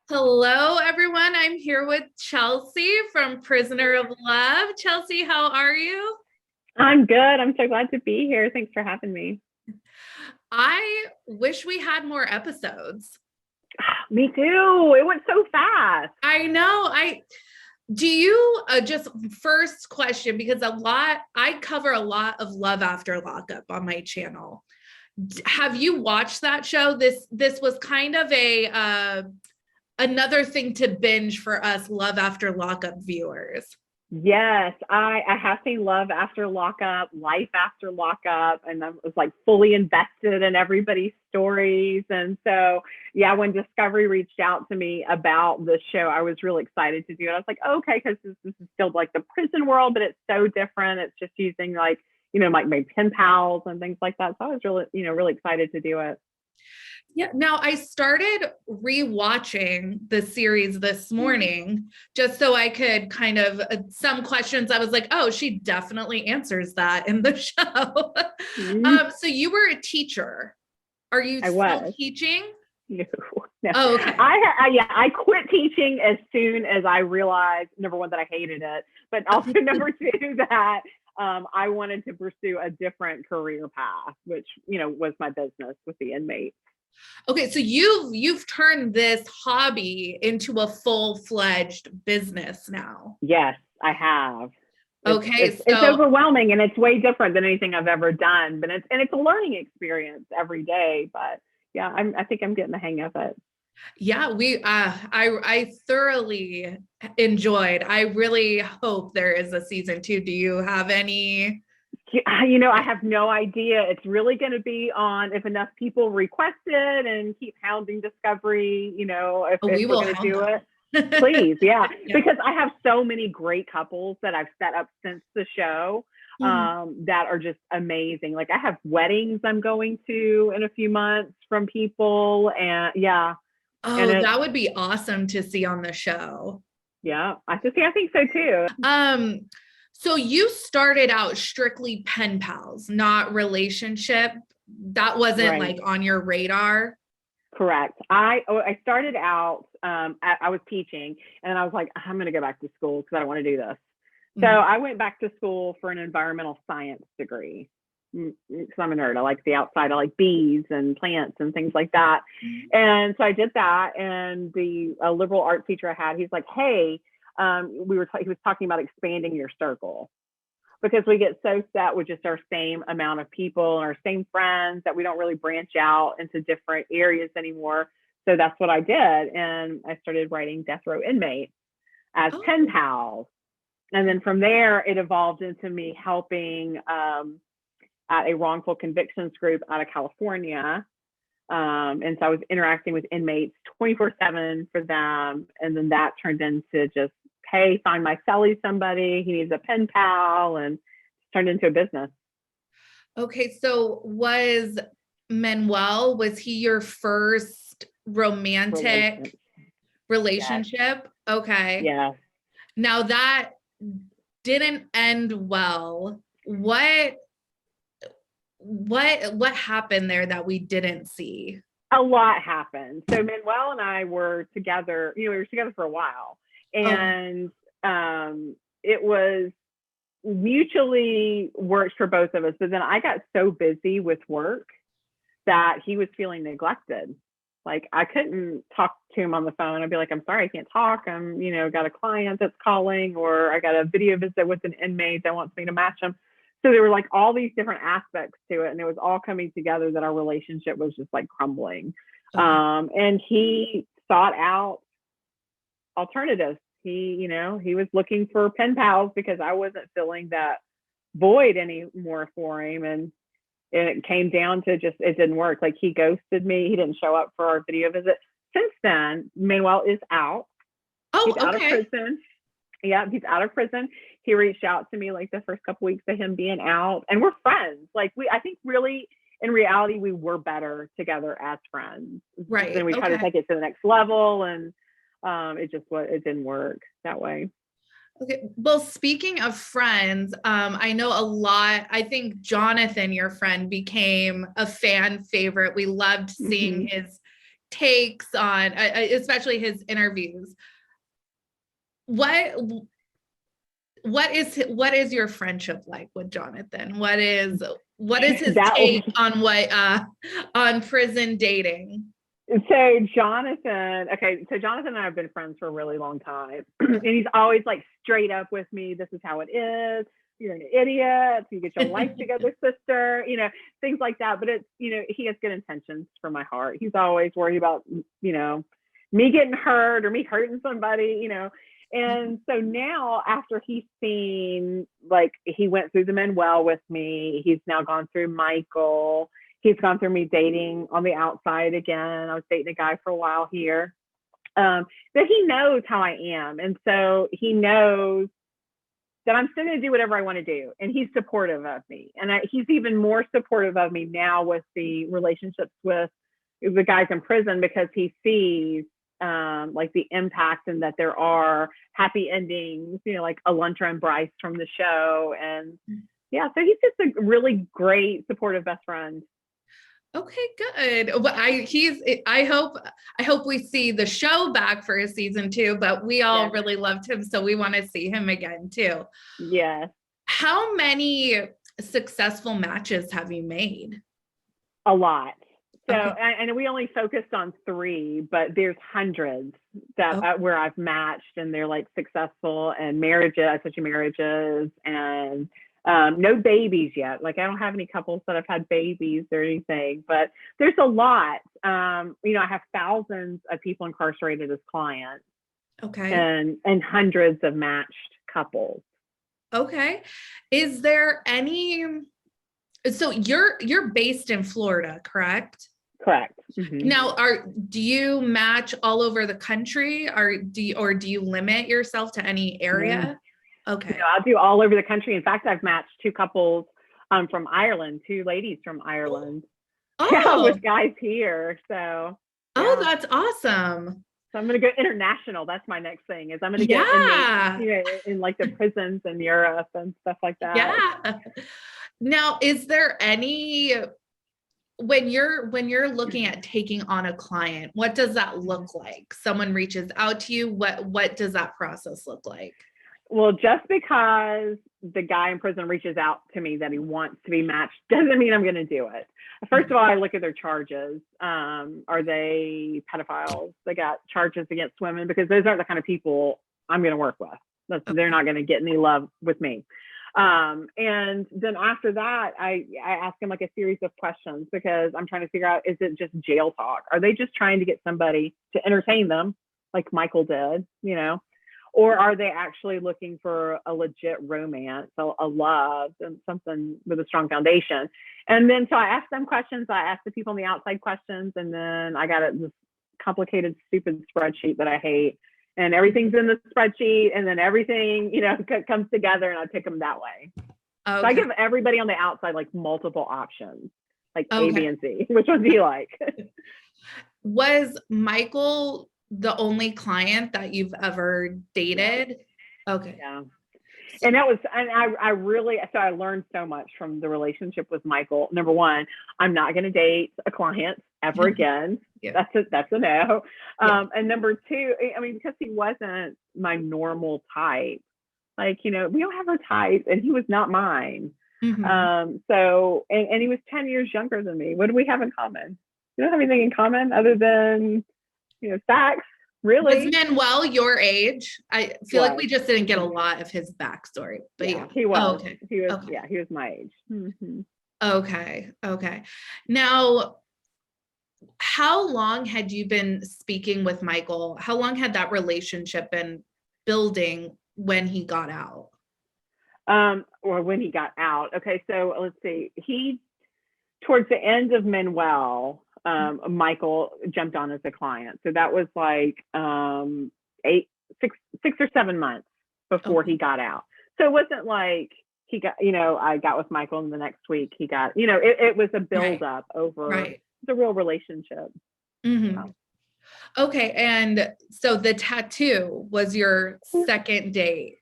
Hello, everyone. I'm here with Chelsea from Prisoner of Love. Chelsea, how are you? I'm good. I'm so glad to be here. Thanks for having me. I wish we had more episodes. Me too. It went so fast. I know. I do you just first question because I cover a lot of Love After Lockup on my channel. Have you watched that show? This was kind of a another thing to binge for us Love After Lockup viewers. Yes, I have seen Love After Lockup, Life After Lockup, and I was like fully invested in everybody's stories. And so, yeah, when Discovery reached out to me about the show, I was really excited to do it. I was like, okay, because this is still like the prison world, but it's so different. It's just using like my pen pals and things like that. So I was really excited to do it. Yeah. Now I started rewatching the series this morning just so I could kind of some questions I was like, oh, she definitely answers that in the show. Mhm. So you were a teacher. Are you I still was. teaching? No, no. Oh, okay. I quit teaching as soon as I realized, number one, that I hated it, but also number two, that I wanted to pursue a different career path, which was my business with the inmates. Okay, so you've turned this hobby into a full-fledged business now. Yes, I have. It's Okay, it's it's so overwhelming, and it's way different than anything I've ever done. But it's a learning experience every day. But yeah, I think I'm getting the hang of it. yeah, I thoroughly enjoyed. I really hope there is a season two. Do you have any? I have no idea. It's really going to be on if enough people request it and keep hounding Discovery, Oh, if we we're will going to hound do it. them. Please, yeah. Yeah. Because I have so many great couples that I've set up since the show Mhm. that are just amazing. Like I have weddings I'm going to in a few months from people. And yeah, and Oh, it's, that would be awesome to see on the show. yeah, I think so too. Um, so you started out strictly pen pals, not relationship. That wasn't Right. like on your radar. Correct. I started out, I was teaching and I was like, I'm going to go back to school because I don't want to do this. So Mhm. I went back to school for an environmental science degree because I'm a nerd. I like the outside. I like bees and plants and things like that. And so I did that. And the liberal arts teacher I had, he's like, hey, he was talking about expanding your circle because we get so set with just our same amount of people and our same friends that we don't really branch out into different areas anymore. So that's what I did. And I started writing Death Row Inmate as pen Oh, pals. And then from there, it evolved into me helping at a wrongful convictions group out of California. And so I was interacting with inmates 24/7 for them. And then that turned into just, hey, find my cellie somebody. He needs a pen pal, and turned into a business. okay. So was Manuel, was he your first romantic Relations. Yes. relationship? Okay. Yes. Now that didn't end well. What happened there that we didn't see? A lot happened. So Manuel and I were together, we were together for a while. Oh, And it was mutually worked for both of us. But then I got so busy with work that he was feeling neglected. Like I couldn't talk to him on the phone. I'd be like, I'm sorry, I can't talk. Got a client that's calling, or I got a video visit with an inmate that wants me to match him. So there were like all these different aspects to it, and it was all coming together that our relationship was just like crumbling. okay. And he sought out alternatives. He was looking for pen pals because I wasn't filling that void anymore for him. And it came down to just it didn't work. Like he ghosted me. He didn't show up for our video visit. Since then, Manuel is out. Oh, He's out of okay. prison. Yeah, he's out of prison. He reached out to me like the first couple weeks of him being out, and we're friends. Like I think really in reality we were better together as friends. Right. Then we try to Okay. take it to the next level, and it didn't work that way. Okay. Well, speaking of friends, I know a lot. I think Jonathan, your friend, became a fan favorite. We loved seeing Mm-hmm. his takes on, especially his interviews. What is your friendship like with Jonathan? What is his take on on prison dating? So Jonathan and I have been friends for a really long time. And he's always like straight up with me. This is how it is. You're an idiot. You get your life together, sister, things like that. But it's, he has good intentions for my heart. He's always worried about, me getting hurt or me hurting somebody, And so now after he's seen, like, he went through the Manuel with me, he's now gone through Michael, he's gone through me dating on the outside again. I was dating a guy for a while here. But he knows how I am. And so he knows that I'm still going to do whatever I want to do. And he's supportive of me. And he's even more supportive of me now with the relationships with the guys in prison, because he sees like the impact and that there are happy endings, like Elantra and Bryce from the show. And yeah, so he's just a really great supportive best friend. Okay, good. Well, I hope we see the show back for a season 2, but we all really loved him, so we want to see him again too. Yes. How many successful matches have you made? A lot. So, and we only focused on 3, but there's hundreds that where I've matched, and they're like successful, and marriages, and no babies yet. Like, I don't have any couples that have had babies or anything, but there's a lot. I have thousands of people incarcerated as clients. Okay. And hundreds of matched couples. Okay. Is there any, so you're based in Florida, correct? Correct. Mm-hmm. Now, do you match all over the country, or do you limit yourself to any area? Okay. I'll do all over the country. In fact, I've matched 2 couples from Ireland, 2 ladies from Ireland. With guys here. So. Oh, that's awesome. So I'm going to go international. That's my next thing, is I'm going to get in like the prisons in Europe and stuff like that. Yeah. Now, is there any, when you're looking at taking on a client, what does that look like? Someone reaches out to you. What does that process look like? Well, just because the guy in prison reaches out to me that he wants to be matched doesn't mean I'm going to do it. First of all, I look at their charges. Are they pedophiles? They got charges against women, because those aren't the kind of people I'm going to work with. They're not going to get any love with me. And then after that, I ask them like a series of questions, because I'm trying to figure out, is it just jail talk? Are they just trying to get somebody to entertain them like Michael did, or are they actually looking for a legit romance, a love, and something with a strong foundation? And then, so I ask them questions, I ask the people on the outside questions, and then I got this complicated, stupid spreadsheet that I hate. And everything's in the spreadsheet, and then everything, comes together, and I pick them that way. Okay. So I give everybody on the outside like multiple options, like A, B, and C. Which one do you like? Was Michael the only client that you've ever dated? Okay. Yeah. And that was, and I learned so much from the relationship with Michael. Number one, I'm not going to date a client ever again. Yeah. That's a no. And number 2, because he wasn't my normal type, like, we don't have a type, and he was not mine. Mm-hmm. So, and he was 10 years younger than me. What do we have in common? We don't have anything in common other than, sex. Really? Was Manuel your age? I feel like we just didn't get a lot of his backstory, but yeah. He was. Oh, okay. He was. Okay. Yeah, he was my age. Mm-hmm. Okay. Now, how long had you been speaking with Michael? How long had that relationship been building when he got out? Or when he got out. Okay, so let's see. Towards the end of Manuel, Michael jumped on as a client. So that was like 6 or 7 months before he got out. So it wasn't like he got, I got with Michael and the next week he got, it was a buildup over the real relationship. Mm-hmm. Okay. And so the tattoo was your second date.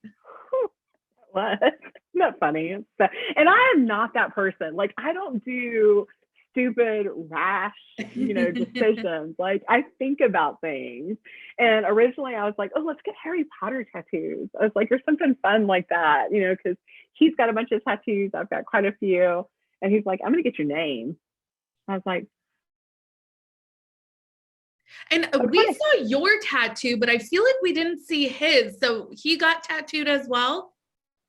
What? Isn't that funny? And I am not that person. Like, I don't do stupid, rash, decisions. Like, I think about things. And originally I was like, oh, let's get Harry Potter tattoos. I was like, or something fun like that, because he's got a bunch of tattoos. I've got quite a few. And he's like, I'm going to get your name. I was like, and okay. We saw your tattoo, but I feel like we didn't see his. So he got tattooed as well?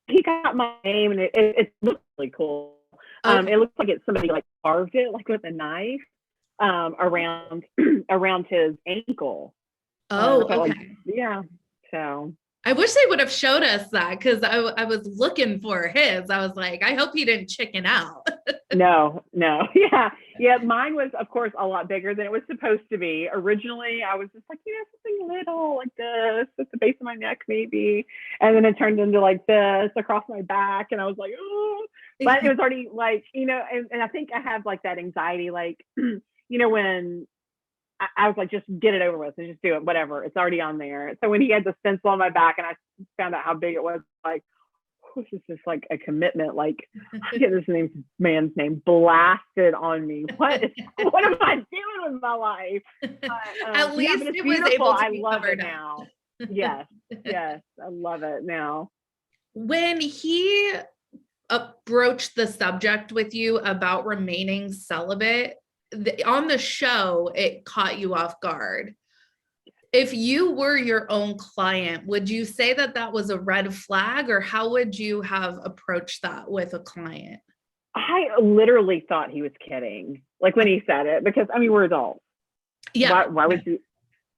He got my name, and it looks really cool. Okay. It looks like somebody like carved it like with a knife around his ankle. Oh, okay. Like, yeah. So I wish they would have showed us that, because I was looking for his. I was like, I hope he didn't chicken out. No. Yeah. Mine was, of course, a lot bigger than it was supposed to be. Originally, I was just like, something little like this at the base of my neck, maybe. And then it turned into like this across my back. And I was like, oh, but it was already like, and I think I have like that anxiety, like, when I was like, just get it over with and just do it, whatever. It's already on there. So when he had the stencil on my back and I found out how big it was, like, this is just like a commitment. Like, I get this man's name blasted on me. What am I doing with my life? At least it was able to I be love it up. now. Yes, I love it now. When he broached the subject with you about remaining celibate, on the show, it caught you off guard. If you were your own client, would you say that was a red flag, or how would you have approached that with a client? I literally thought he was kidding, like when he said it, because we're adults. Yeah. Why would you?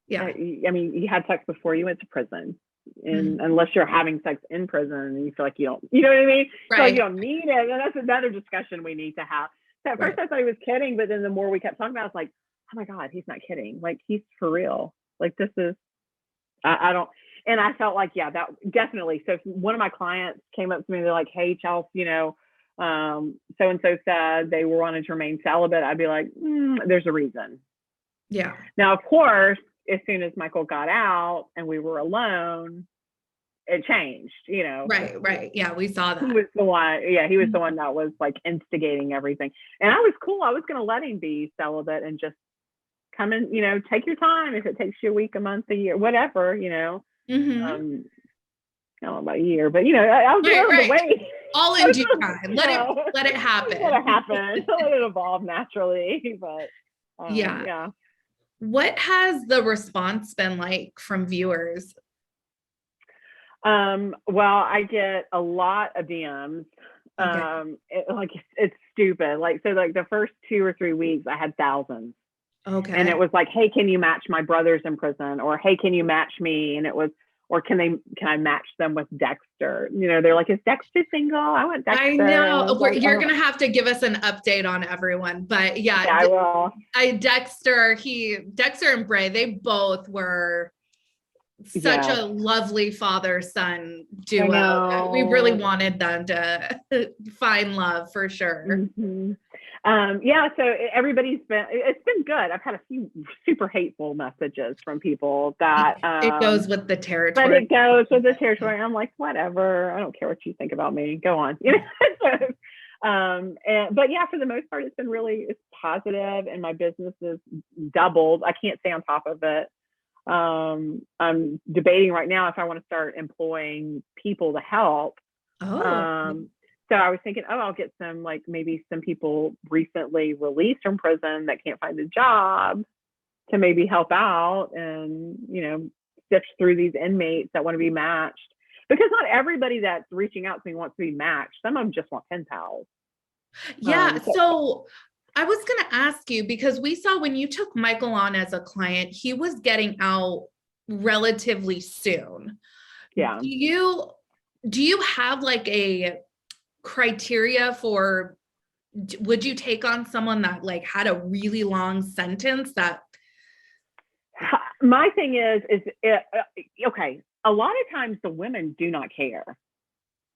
Yeah. You had sex before you went to prison, and unless you're having sex in prison and you feel like you don't, you know what I mean? Right. So you don't need it. And that's another discussion we need to have. So at first I thought he was kidding, but then the more we kept talking about it, I was like, oh my God, he's not kidding. Like, he's for real. Like, this is, I don't, and I felt like, yeah, that definitely. So if one of my clients came up to me, they're like, hey, Chelsea, so-and-so said they were wanting to remain celibate. I'd be like, there's a reason. Yeah. Now, of course, as soon as Michael got out and we were alone, it changed, Right. Yeah, we saw that. He was the one, he was the one that was like instigating everything. And I was cool. I was going to let him be celibate and just come in, take your time. If it takes you a week, a month, a year, whatever, I don't know about a year, but I was willing to wait. All in due time. Let it happen. Let it happen. Let it evolve naturally. But yeah. What has the response been like from viewers? Well, I get a lot of DMs. Okay. It's stupid. Like, so like the first 2 or 3 weeks I had thousands. Okay. And it was like, hey, can you match my brothers in prison? Or, hey, can you match me? And it was, or can I match them with Dexter? They're like, is Dexter single? I want Dexter. I know. You're going to have to give us an update on everyone. But yeah, I will. Dexter and Bray, they both were such a lovely father-son duo. We really wanted them to find love for sure. So it's been good. I've had a few super hateful messages from people that it goes with the territory. But it goes with the territory. I'm like, whatever. I don't care what you think about me. Go on. But yeah, for the most part, it's positive, and my business is doubled. I can't stay on top of it. I'm debating right now if I want to start employing people to help. So I was thinking, I'll get maybe some people recently released from prison that can't find a job to maybe help out and, sift through these inmates that want to be matched, because not everybody that's reaching out to me wants to be matched. Some of them just want pen pals. Yeah. So I was going to ask you, because we saw when you took Michael on as a client, he was getting out relatively soon. Yeah. Do you have like a criteria for, would you take on someone that like had a really long sentence? That my thing is okay, a lot of times the women do not care.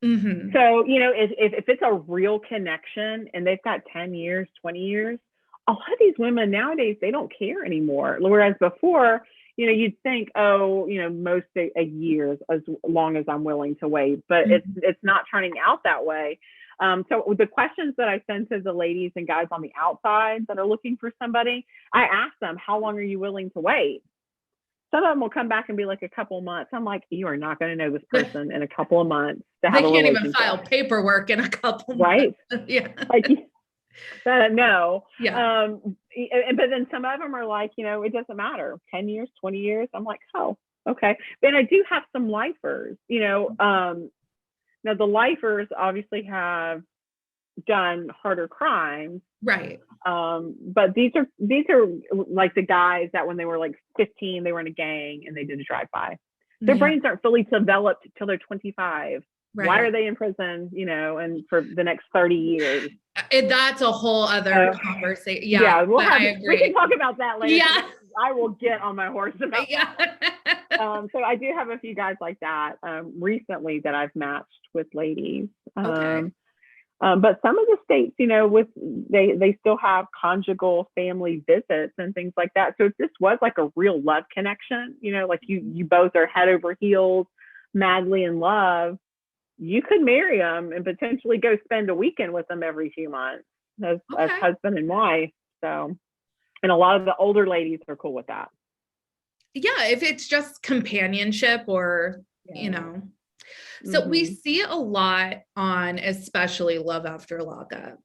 So if it's a real connection and they've got 10 years, 20 years, a lot of these women nowadays, they don't care anymore. Whereas before, you'd think, most a year is as long as I'm willing to wait, but it's not turning out that way. So the questions that I send to the ladies and guys on the outside that are looking for somebody, I ask them, how long are you willing to wait? Some of them will come back and be like a couple of months. I'm like, you are not going to know this person in a couple of months to have They a can't relationship. even file paperwork in a couple right? months. Yeah. Like, no. Yeah. But then some of them are like, it doesn't matter. 10 years, 20 years. I'm like, oh, okay. Then I do have some lifers, now the lifers obviously have done harder crimes. Right. But these are like the guys that when they were like 15, they were in a gang and they did a drive-by. Their brains aren't fully developed till they're 25. Right. Why are they in prison, and for the next 30 years? That's a whole other conversation. Yeah, I agree. We can talk about that later. Yeah. I will get on my horse about that. So I do have a few guys like that recently that I've matched with ladies. Okay. But some of the states, they still have conjugal family visits and things like that. So if this was like a real love connection, like you both are head over heels, madly in love, you could marry them and potentially go spend a weekend with them every few months as husband and wife. So, and a lot of the older ladies are cool with that. Yeah, if it's just companionship or, So we see a lot on especially Love After Lockup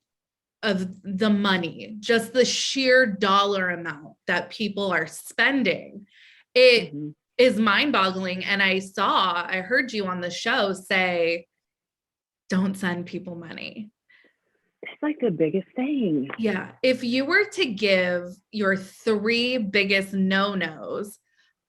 of the money, just the sheer dollar amount that people are spending. It is mind-boggling. And I heard you on the show say, don't send people money. It's like the biggest thing. Yeah. If you were to give your 3 biggest no-nos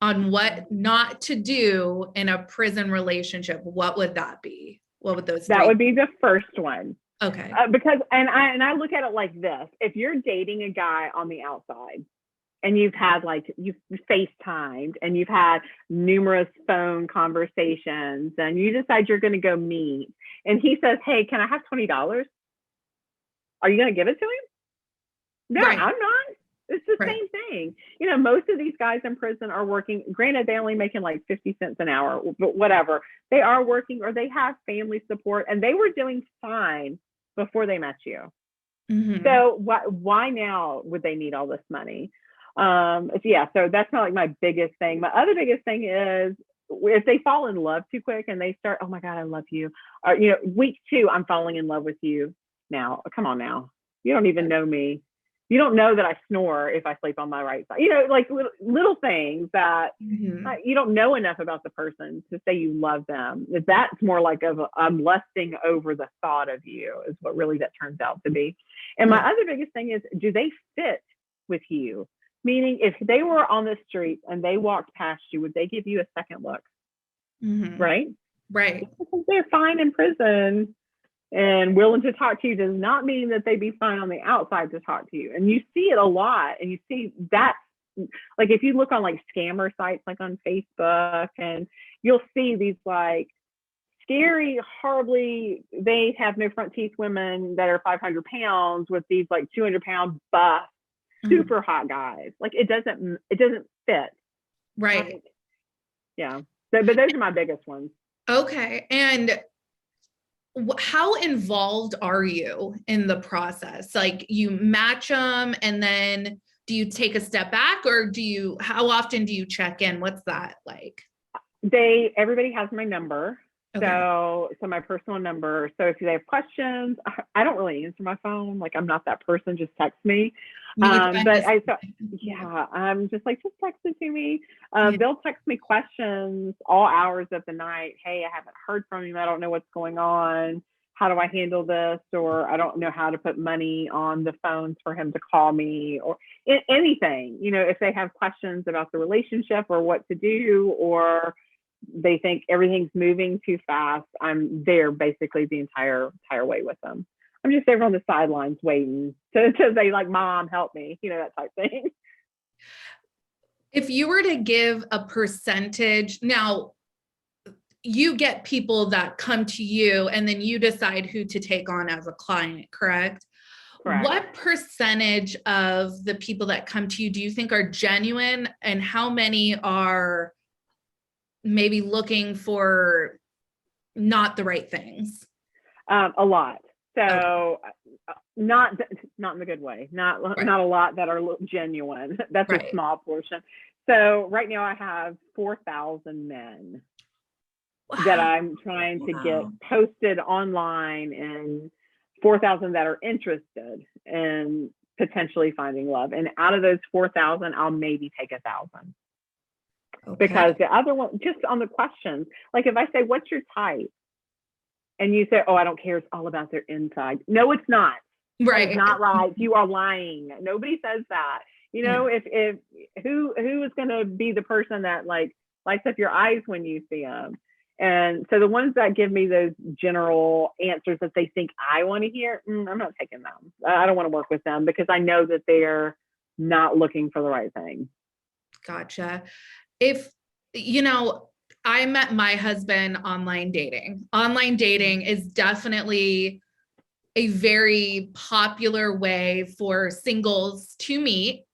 on what not to do in a prison relationship, what would that be? What would those? That would be the first one. Okay. Because I look at it like this: if you're dating a guy on the outside, and you've FaceTimed and you've had numerous phone conversations, and you decide you're going to go meet, and he says, "Hey, can I have $20?" Are you going to give it to him? No, right. I'm not. It's the same thing. Most of these guys in prison are working. Granted, they're only making like 50 cents an hour, but whatever. They are working or they have family support, and they were doing fine before they met you. So why now would they need all this money? So that's not like my biggest thing. My other biggest thing is if they fall in love too quick and they start, oh my God, I love you. Or, week 2, I'm falling in love with you now. Come on now. You don't even know me. You don't know that I snore if I sleep on my right side. Like little things that you don't know enough about the person to say you love them. That's more like I'm lusting over the thought of you is what really that turns out to be. And my other biggest thing is, do they fit with you? Meaning if they were on the street and they walked past you, would they give you a second look? Right? Right. Because they're fine in prison and willing to talk to you does not mean that they'd be fine on the outside to talk to you. And you see it a lot. And you see that, like if you look on like scammer sites, like on Facebook, and you'll see these like scary, horribly, they have no front teeth women that are 500 pounds with these like 200-pound buff, super hot guys. Like it doesn't fit. Right. Yeah. So, but those are my biggest ones. Okay. And how involved are you in the process? Like you match them and then do you take a step back or how often do you check in? What's that like? Everybody has my number. Okay. So my personal number. So if they have questions, I don't really answer my phone. Like I'm not that person, just text me. I'm just like, just text it to me. They'll text me questions all hours of the night. Hey, I haven't heard from you. I don't know what's going on. How do I handle this? Or I don't know how to put money on the phones for him to call me or anything, if they have questions about the relationship or what to do, or they think everything's moving too fast, I'm there basically the entire way with them. I'm just there on the sidelines waiting to say like, Mom, help me, that type thing. If you were to give a percentage, now you get people that come to you and then you decide who to take on as a client, correct? Correct. What percentage of the people that come to you do you think are genuine, and how many are maybe looking for not the right things? A lot. So not in the good way, not a lot that are genuine. That's a small portion. So right now I have 4,000 men that I'm trying to get posted online, and 4,000 that are interested in potentially finding love. And out of those 4,000, I'll maybe take 1,000. Because the other one, just on the questions, like if I say, what's your type? And you say, oh, I don't care. It's all about their inside. No, it's not. Right. It's not right. You are lying. Nobody says that. You know, if who is going to be the person that like lights up your eyes when you see them? And so the ones that give me those general answers that they think I want to hear, I'm not taking them. I don't want to work with them because I know that they're not looking for the right thing. Gotcha. If, you know, I met my husband online dating. Online dating is definitely a very popular way for singles to meet.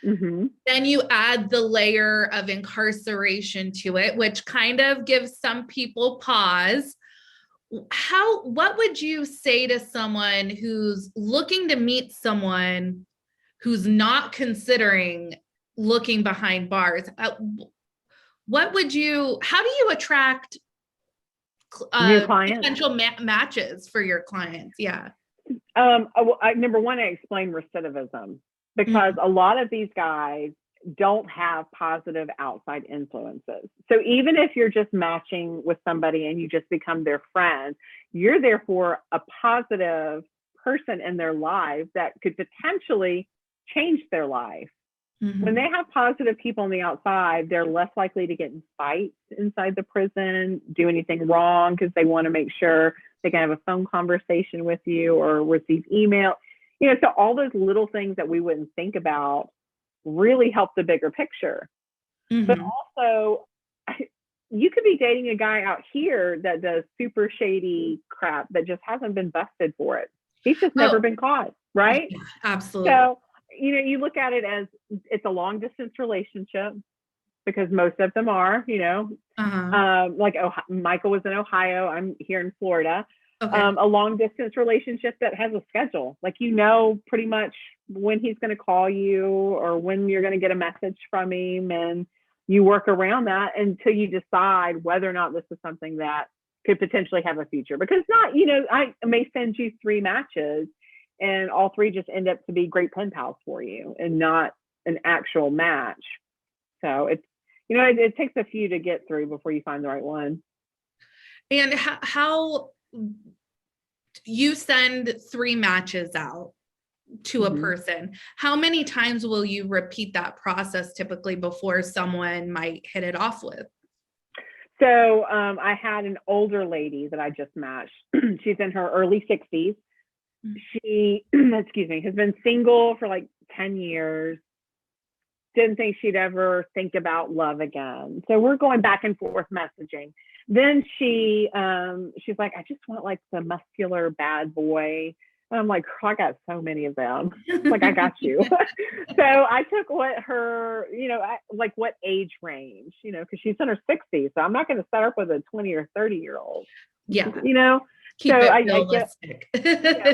Mm-hmm. Then you add the layer of incarceration to it, which kind of gives some people pause. What would you say to someone who's looking to meet someone who's not considering looking behind bars? How do you attract new clients, potential matches for your clients? Yeah. Number one, I explain recidivism, because a lot of these guys don't have positive outside influences. So even if you're just matching with somebody and you just become their friend, you're therefore a positive person in their life that could potentially change their life. When they have positive people on the outside, they're less likely to get in fights inside the prison, do anything wrong, because they want to make sure they can have a phone conversation with you or receive email. You know, so all those little things that we wouldn't think about really help the bigger picture. But also, you could be dating a guy out here that does super shady crap that just hasn't been busted for it. He's just never been caught, right? Yeah, absolutely. So, you know, you look at it as it's a long distance relationship, because most of them are, you know, like Michael was in Ohio, I'm here in Florida. A long distance relationship that has a schedule, like, you know, pretty much when he's going to call you or when you're going to get a message from him, and you work around that until you decide whether or not this is something that could potentially have a future. Because not, you know, I may send you 3 matches and all 3 just end up to be great pen pals for you and not an actual match. So it's, you know, it takes a few to get through before you find the right one. And how you send 3 matches out to a person, how many times will you repeat that process typically before someone might hit it off with? So I had an older lady that I just matched. She's in her early 60s. She, excuse me, has been single for like 10 years. Didn't think she'd ever think about love again. So we're going back and forth messaging. Then she's like, I just want like the muscular bad boy. And I'm like, oh, I got so many of them. Like, I got you. So I took what her, you know, like what age range, you know, because she's in her 60s. So I'm not going to set her up with a 20 or 30-year-old. Yeah. You know, keep so it realistic.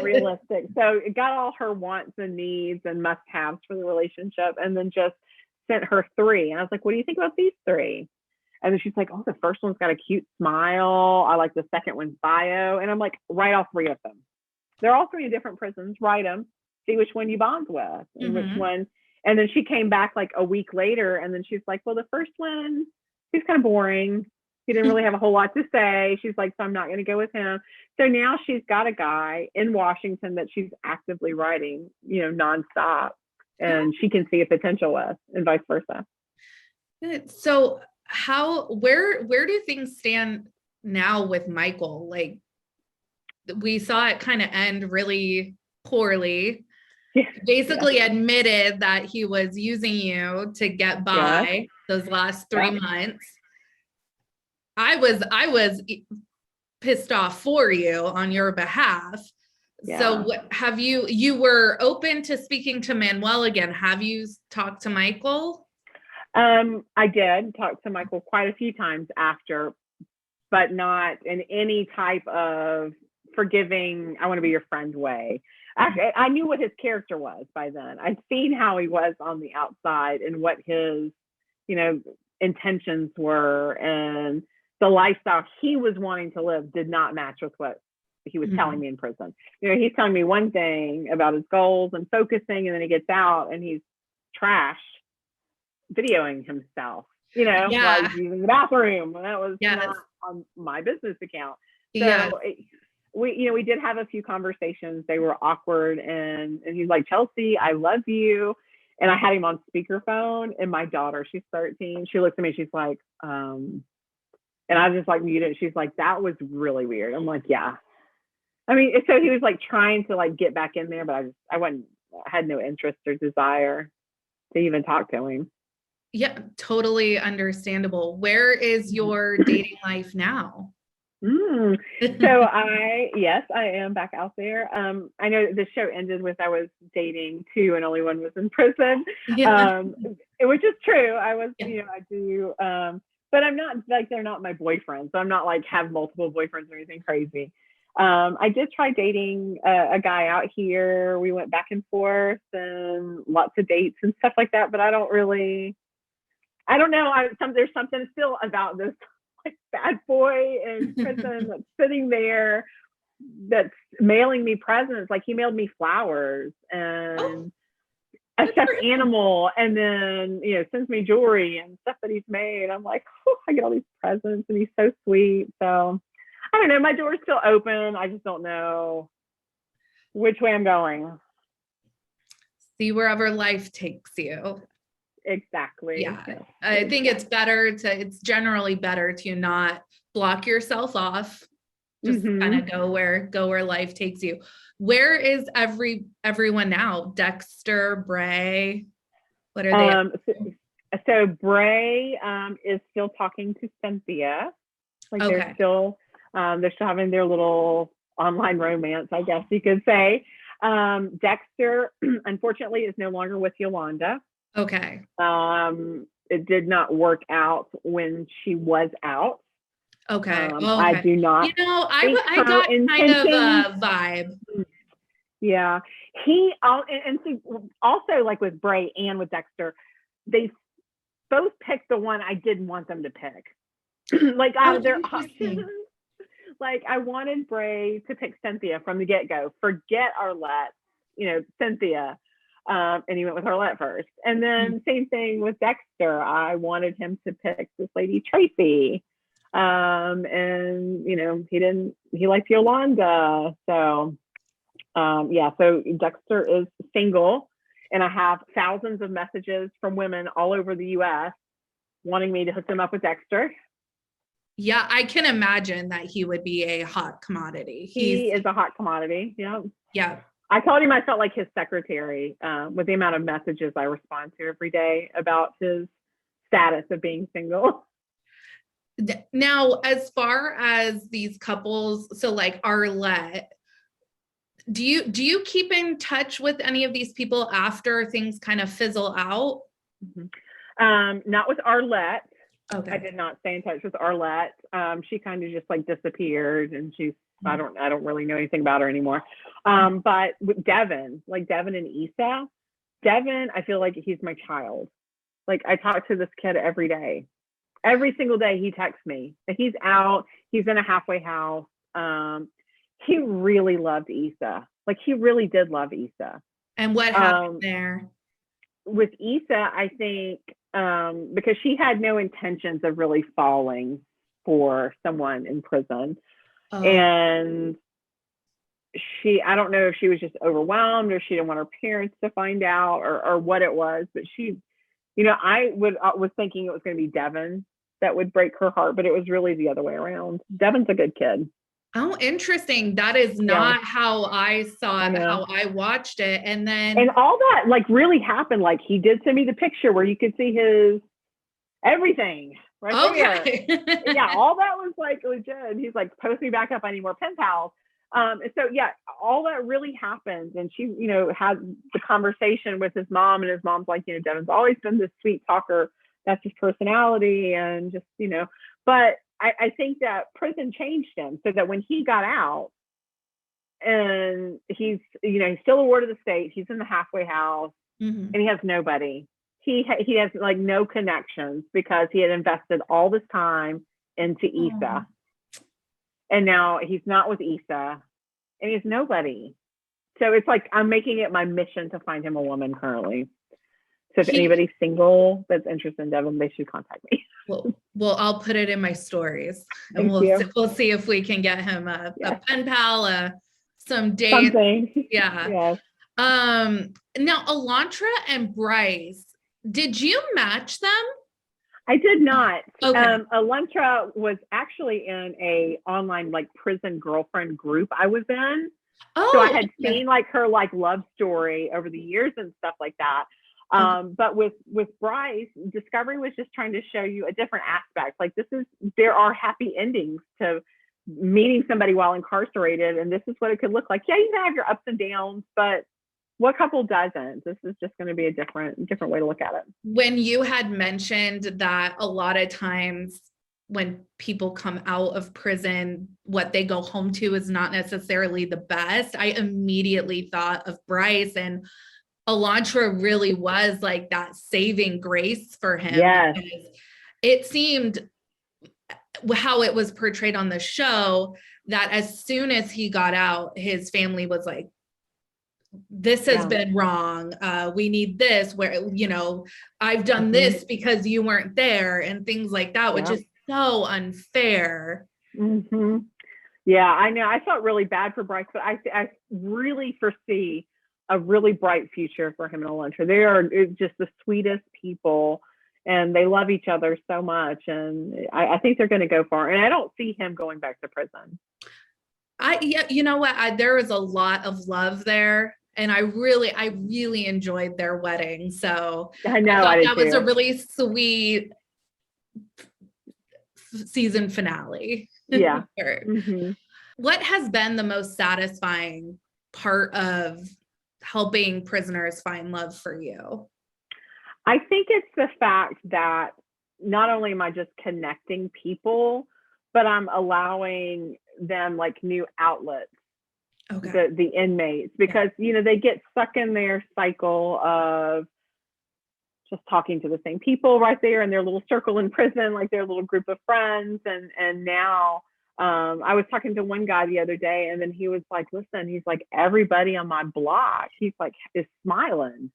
Realistic. So it got all her wants and needs and must-haves for the relationship, and then just sent her 3. And I was like, what do you think about these 3? And then she's like, oh, the first one's got a cute smile. I like the second one's bio. And I'm like, write all 3 of them. They're all 3 in different prisons. Write them. See which one you bond with and which one. And then she came back like a week later, and then she's like, well, the first one, he's kind of boring. He didn't really have a whole lot to say. She's like, so I'm not going to go with him. So now she's got a guy in Washington that she's actively writing, you know, nonstop, and she can see a potential with, and vice versa. So where do things stand now with Michael? Like, we saw it kind of end really poorly. Basically admitted that he was using you to get by those last 3 months. I was pissed off for you on your behalf. So have you were open to speaking to Manuel again. Have you talked to Michael? I did talk to Michael quite a few times after, but not in any type of forgiving, I want to be your friend way. Actually, I knew what his character was by then. I'd seen how he was on the outside and what his, intentions were, and the lifestyle he was wanting to live did not match with what he was telling me in prison. He's telling me one thing about his goals and focusing, and then he gets out and he's trashed videoing himself, like using the bathroom. And that was not on my business account. So we did have a few conversations. They were awkward, and he's like, Chelsea, I love you. And I had him on speakerphone, and my daughter, she's 13. She looks at me, she's like, and I just like muted. She's like, that was really weird. I'm like, yeah. I mean, so he was like trying to like get back in there, but I had no interest or desire to even talk to him. Yeah, totally understandable. Where is your dating life now? So I am back out there. I know the show ended with I was dating 2 and only 1 was in prison, which is true. I was, I do, but I'm not like, they're not my boyfriends. So I'm not like have multiple boyfriends or anything crazy. I did try dating a guy out here. We went back and forth and lots of dates and stuff like that, but I don't know. There's something still about this like bad boy in prison that's sitting there that's mailing me presents. Like he mailed me flowers and a stuffed animal, and then sends me jewelry and stuff that he's made. I'm like, I get all these presents, and he's so sweet. So I don't know, my door's still open. I just don't know which way I'm going. See wherever life takes you. Exactly. Yeah. I think it's generally better to not block yourself off. Just kind of go where life takes you. Where is everyone now? Dexter, Bray? What are they? So Bray is still talking to Cynthia. Like they're still having their little online romance, I guess you could say. Dexter, unfortunately, is no longer with Yolanda. Okay. It did not work out when she was out. Okay. I do not. I got kind of a vibe. Yeah. And so also like with Bray and with Dexter, they both picked the one I didn't want them to pick. Like out of their options. Like I wanted Bray to pick Cynthia from the get-go. Forget Arlette, Cynthia. And he went with Arlette first. And then same thing with Dexter. I wanted him to pick this lady, Tracy. And he liked Yolanda. So, so Dexter is single, and I have thousands of messages from women all over the US wanting me to hook them up with Dexter. Yeah, I can imagine that he would be a hot commodity. He is a hot commodity. Yeah. Yeah. I told him I felt like his secretary with the amount of messages I respond to every day about his status of being single. Now, as far as these couples, so like Arlette, do you keep in touch with any of these people after things kind of fizzle out? Not with Arlette. Okay. I did not stay in touch with Arlette. She kind of just like disappeared, and I don't really know anything about her anymore. But with Devon and Issa, Devon, I feel like he's my child. Like I talk to this kid every day. Every single day he texts me. He's out, he's in a halfway house. He really loved Issa. Like he really did love Issa. And what happened there? With Issa, I think because she had no intentions of really falling for someone in prison. And I don't know if she was just overwhelmed or she didn't want her parents to find out or what it was, but she, I was thinking it was going to be Devon that would break her heart, but it was really the other way around. Devon's a good kid. Oh, interesting. That is not how I saw it, how I watched it. And all that like really happened. Like he did send me the picture where you could see his everything right there. Yeah, all that was like legit. He's like, post me back up. I need more pen pals. So yeah, all that really happened. And she, had the conversation with his mom, and his mom's like, Devon's always been this sweet talker. That's his personality. And just, but I think that prison changed him so that when he got out, and he's still a ward of the state. He's in the halfway house, and he has nobody. He has like no connections because he had invested all this time into Issa, and now he's not with Issa, and he has nobody. So it's like I'm making it my mission to find him a woman currently. So if anybody's single that's interested in Devon, they should contact me. Well, I'll put it in my stories, and we'll see if we can get him a pen pal, some dates. Something. Yeah. Yes. Now Elantra and Bryce, did you match them? I did not. Okay. Elantra was actually in a online like prison girlfriend group I was in. So I had seen like her like love story over the years and stuff like that. But with Bryce, Discovery was just trying to show you a different aspect. Like there are happy endings to meeting somebody while incarcerated, and this is what it could look like. Yeah, you can have your ups and downs, but what couple doesn't? This is just going to be a different way to look at it. When you had mentioned that a lot of times when people come out of prison, what they go home to is not necessarily the best, I immediately thought of Bryce, and Elantra really was like that saving grace for him. Yes. It seemed how it was portrayed on the show that as soon as he got out, his family was like, this has been wrong. We need this, where, I've done this because you weren't there, and things like that, which is so unfair. Yeah, I know. I felt really bad for Bryce, but I really foresee a really bright future for him and Elantra. They are just the sweetest people, and they love each other so much. And I think they're going to go far. And I don't see him going back to prison. You know what? There was a lot of love there, and I really enjoyed their wedding. So I know that was a really sweet season finale. Yeah. What has been the most satisfying part of helping prisoners find love for you? I think it's the fact that not only am I just connecting people, but I'm allowing them like new outlets, the inmates, because they get stuck in their cycle of just talking to the same people right there in their little circle in prison, like their little group of friends. And now I was talking to one guy the other day, and then he was like, listen, he's like, everybody on my block, he's like, is smiling.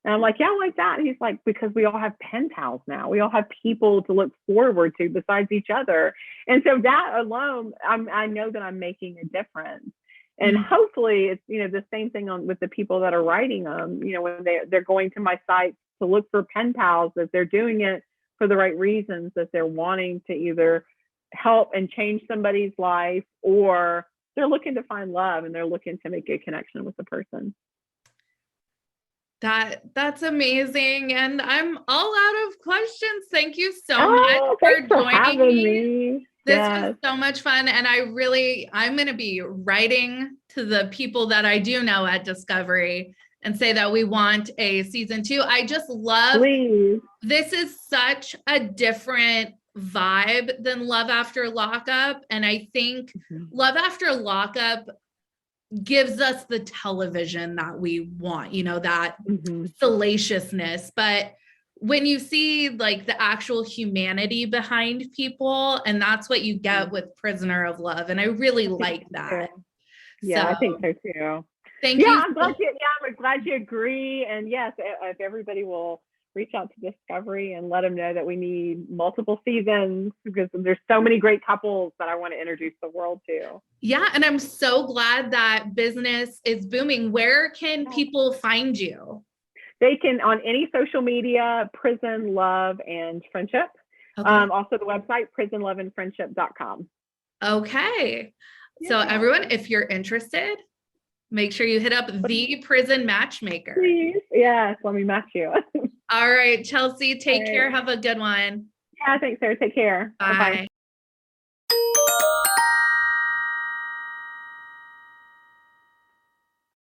And I'm like, yeah, like that. He's like, because we all have pen pals now. We all have people to look forward to besides each other. And so that alone, I know that I'm making a difference. And hopefully it's, the same thing with the people that are writing them, when they're going to my site to look for pen pals, that they're doing it for the right reasons, that they're wanting to either help and change somebody's life, or they're looking to find love and they're looking to make a connection with the person. That's amazing. And I'm all out of questions. Thank you so much for joining me. This was so much fun. And I'm going to be writing to the people that I do know at Discovery and say that we want a season 2. I just love, this is such a different vibe than Love After Lockup. And I think Love After Lockup gives us the television that we want, that salaciousness. But when you see like the actual humanity behind people, and that's what you get with Prisoner of Love. And I really like that. Yeah, so, I think so too. Thank you. I'm glad you agree. And yes, if everybody will reach out to Discovery and let them know that we need multiple seasons, because there's so many great couples that I want to introduce the world to. Yeah. And I'm so glad that business is booming. Where can people find you? They can on any social media, Prison Love and Friendship. Also the website, prisonloveandfriendship.com. Okay. Yeah. So everyone, if you're interested, make sure you hit up the Prison Matchmaker. Please. Yes. Let me match you. All right, Chelsea, take care. Have a good one. Yeah, thanks, Sarah. Take care. Bye. Bye-bye.